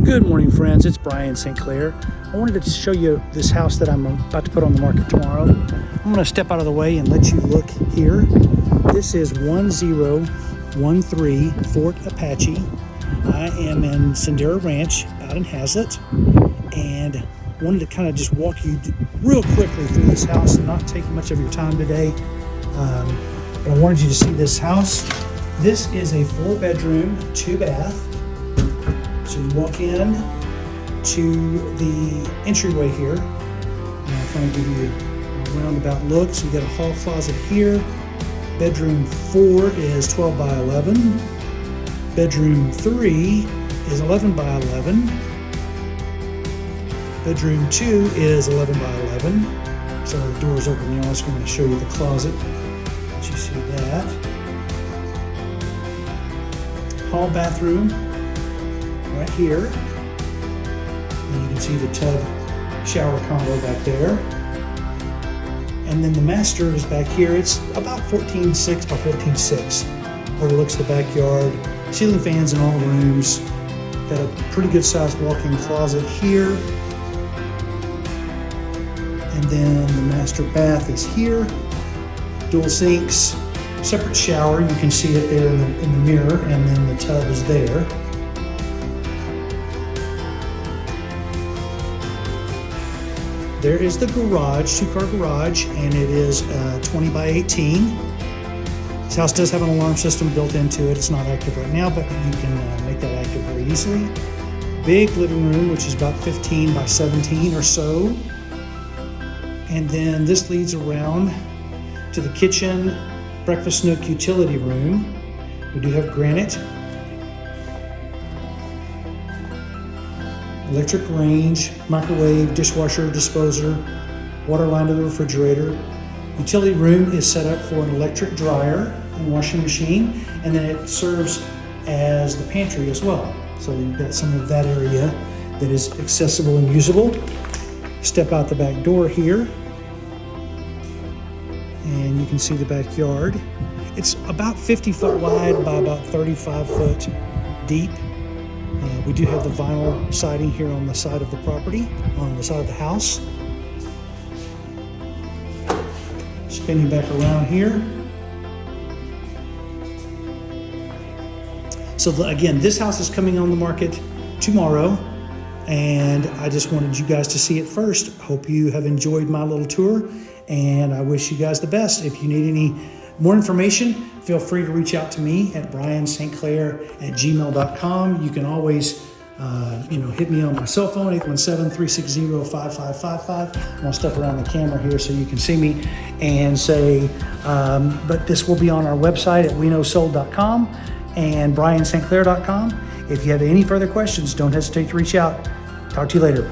Good morning, friends. It's Brian St.Clair. I wanted to show you this house that I'm about to put on the market tomorrow. I'm going to step out of the way and let you look here. This is 1013 Fort Apache. I am in Sendera Ranch out in Hazlet, and wanted to kind of just walk you real quickly through this house and not take much of your time today. But I wanted you to see this house. This is a 4-bedroom, 2-bath. So you walk in to the entryway here, and I'll kind of give you a roundabout look. So you got a hall closet here. Bedroom 4 is 12 by 11. Bedroom 3 is 11 by 11. Bedroom 2 is 11 by 11. So the door's open now. I'm just going to show you the closet. Let you see that. Hall bathroom right here. And you can see the tub shower combo back there. And then the master is back here. It's about 14.6 by 14.6. Overlooks the backyard. Ceiling fans in all the rooms. Got a pretty good sized walk-in closet here. And then the master bath is here. Dual sinks, separate shower. You can see it there in the mirror, and then the tub is there. There is the garage, 2-car garage, and it is 20 by 18. This house does have an alarm system built into it. It's not active right now, but you can make that active very easily. Big living room, which is about 15 by 17 or so. And then this leads around to the kitchen, breakfast nook, utility room. We do have granite. Electric range, microwave, dishwasher, disposer, water line to the refrigerator. Utility room is set up for an electric dryer and washing machine, and then it serves as the pantry as well. So you've got some of that area that is accessible and usable. Step out the back door here, and you can see the backyard. It's about 50 foot wide by about 35 foot deep. We do have the vinyl siding here on the side of the property, on the side of the house. Spinning back around here. So again, this house is coming on the market tomorrow, and I just wanted you guys to see it first. Hope you have enjoyed my little tour, and I wish you guys the best. If you need any more information, feel free to reach out to me at brianstclair@gmail.com. You can always hit me on my cell phone, 817-360-5555. I'm gonna step around the camera here so you can see me and say, but this will be on our website at weknowsold.com and brianstclair.com. If you have any further questions, don't hesitate to reach out. Talk to you later.